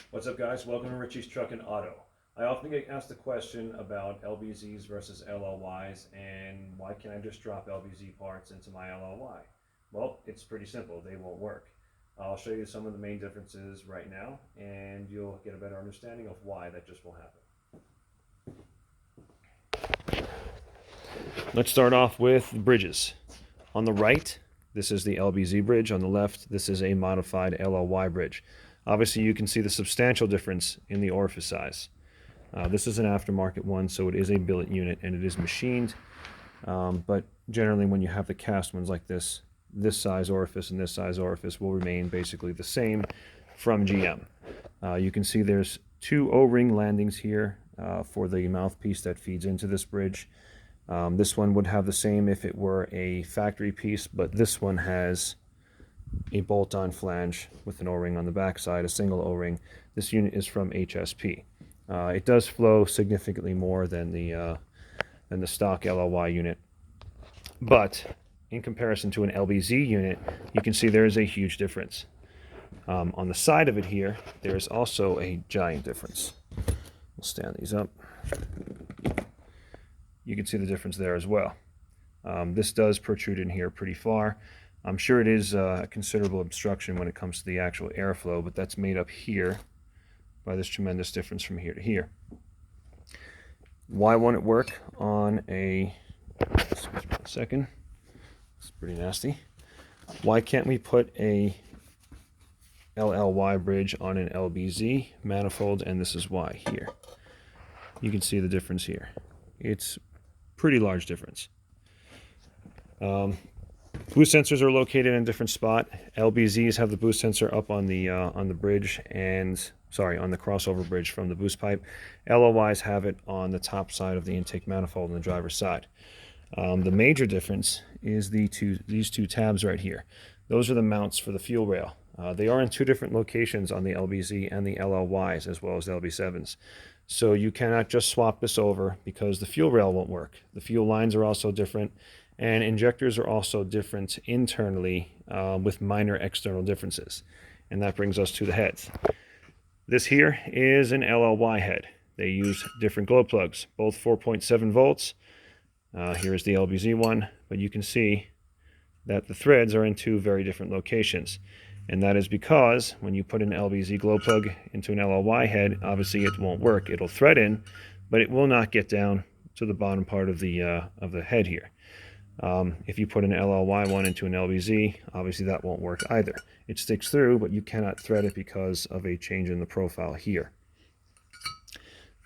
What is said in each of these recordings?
What's up, guys? Welcome to Richie's Truck and Auto. I often get asked the question about LBZs versus LLYs and why can't I just drop LBZ parts into my LLY? Well, it's pretty simple. They won't work. I'll show you some of the main differences right now and you'll get a better understanding of why that just won't happen. Let's start off with the bridges. On the right, this is the LBZ bridge. On the left, this is a modified LLY bridge. Obviously, you can see the substantial difference in the orifice size. This is an aftermarket one, so it is a billet unit and it is machined. But generally, when you have the cast ones like this size orifice and this size orifice will remain basically the same from GM. You can see there's two O-ring landings here for the mouthpiece that feeds into this bridge. This one would have the same if it were a factory piece, but this one has a bolt-on flange with an O-ring on the backside, a single O-ring. This unit is from HSP. It does flow significantly more than the stock LLY unit, but in comparison to an LBZ unit, you can see there is a huge difference. On the side of it here, there is also a giant difference. We'll stand these up. You can see the difference there as well. This does protrude in here pretty far. I'm sure it is a considerable obstruction when it comes to the actual airflow, but that's made up here by this tremendous difference from here to here. Why won't it work on a, excuse me a second, it's pretty nasty. Why can't we put a LLY bridge on an LBZ manifold? And this is why here. You can see the difference here. It's pretty large difference. Boost sensors are located in a different spot. LBZs have the boost sensor up on the bridge and, sorry, on the crossover bridge from the boost pipe. LLYs have it on the top side of the intake manifold on the driver's side. The major difference is these two tabs right here. Those are the mounts for the fuel rail. They are in two different locations on the LBZ and the LLYs as well as the LB7s. So you cannot just swap this over because the fuel rail won't work. The fuel lines are also different. And injectors are also different internally with minor external differences. And that brings us to the heads. This here is an LLY head. They use different glow plugs, both 4.7 volts. Here's the LBZ one, but you can see that the threads are in two very different locations. And that is because when you put an LBZ glow plug into an LLY head, obviously it won't work. It'll thread in, but it will not get down to the bottom part of the head here. If you put an LLY one into an LBZ, obviously that won't work either. It sticks through, but you cannot thread it because of a change in the profile here.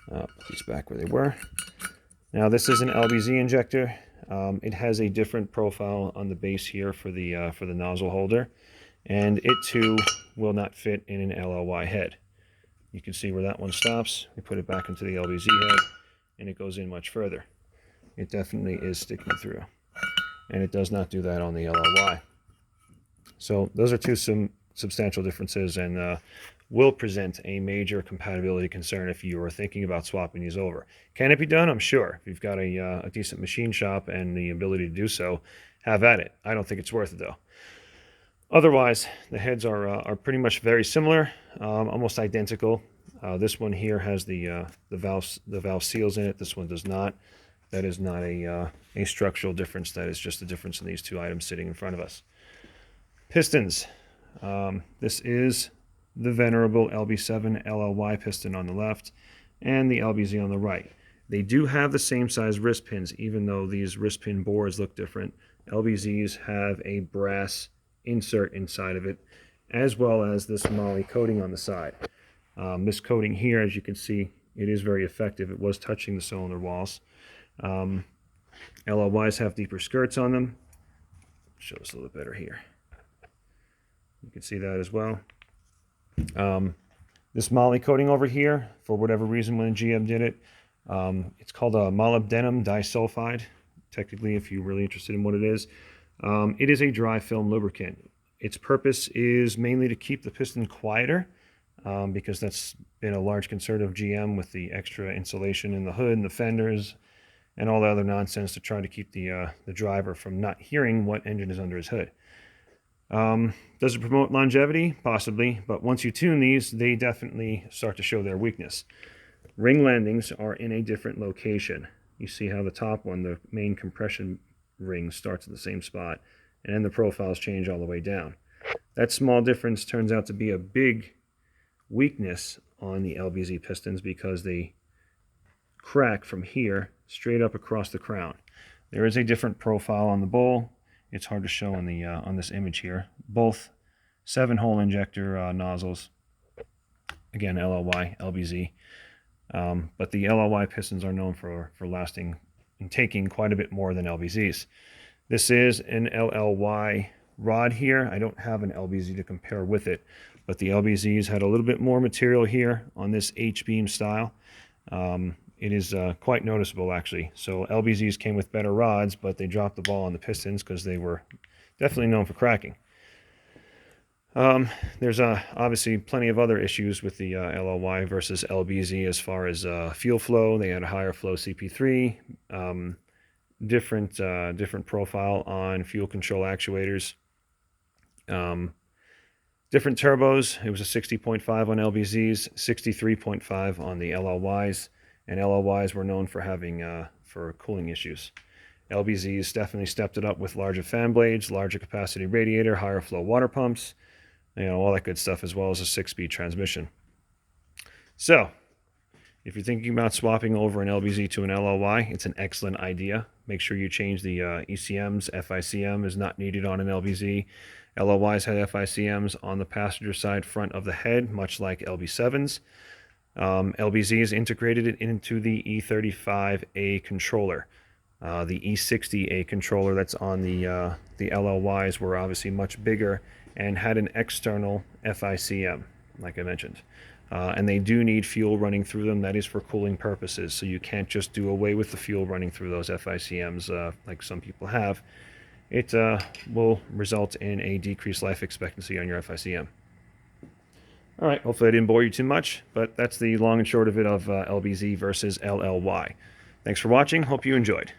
Put these back where they were. Now this is an LBZ injector. It has a different profile on the base here for the nozzle holder, and it too will not fit in an LLY head. You can see where that one stops. We put it back into the LBZ head, and it goes in much further. It definitely is sticking through. And it does not do that on the LLY. So those are two substantial differences and will present a major compatibility concern if you are thinking about swapping these over. Can it be done? I'm sure. If you've got a decent machine shop and the ability to do so, have at it. I don't think it's worth it though. Otherwise, the heads are pretty much very similar, almost identical. This one here has the valve seals in it. This one does not. That is not a structural difference. That is just the difference in these two items sitting in front of us. Pistons. This is the venerable LB7 LLY piston on the left and the LBZ on the right. They do have the same size wrist pins, even though these wrist pin bores look different. LBZs have a brass insert inside of it, as well as this moly coating on the side. This coating here, as you can see, it is very effective. It was touching the cylinder walls. LLYs have deeper skirts on them. Show us a little bit better here. You can see that as well. This moly coating over here, for whatever reason when GM did it, it's called a molybdenum disulfide. Technically, if you're really interested in what it is a dry film lubricant. Its purpose is mainly to keep the piston quieter, because that's been a large concern of GM with the extra insulation in the hood and the fenders and all the other nonsense to try to keep the driver from not hearing what engine is under his hood. Does it promote longevity? Possibly, but once you tune these, they definitely start to show their weakness. Ring landings are in a different location. You see how the top one, the main compression ring, starts at the same spot, and then the profiles change all the way down. That small difference turns out to be a big weakness on the LBZ pistons because they crack from here straight up across the crown. There is a different profile on the bowl. It's hard to show on this image here. Both 7-hole injector nozzles. Again, LLY, LBZ. But the LLY pistons are known for lasting and taking quite a bit more than LBZs. This is an LLY rod here. I don't have an LBZ to compare with it, but the LBZs had a little bit more material here on this H-beam style. It is quite noticeable, actually. So LBZs came with better rods, but they dropped the ball on the pistons because they were definitely known for cracking. There's obviously plenty of other issues with the LLY versus LBZ as far as fuel flow. They had a higher flow CP3, different profile on fuel control actuators, different turbos. It was a 60.5 on LBZs, 63.5 on the LLYs, and LLYs were known for having for cooling issues. LBZs definitely stepped it up with larger fan blades, larger capacity radiator, higher flow water pumps, all that good stuff, as well as a 6-speed transmission. So, if you're thinking about swapping over an LBZ to an LLY, it's an excellent idea. Make sure you change the ECMs. FICM is not needed on an LBZ. LLYs had FICMs on the passenger side front of the head, much like LB7s. LBZs integrated it into the e35a controller. The e60a controller that's on the LLYs were obviously much bigger and had an external FICM, like I mentioned. And they do need fuel running through them. That is for cooling purposes, so you can't just do away with the fuel running through those FICMs like some people have. It will result in a decreased life expectancy on your FICM. All right, hopefully I didn't bore you too much, but that's the long and short of it of LBZ versus LLY. Thanks for watching. Hope you enjoyed.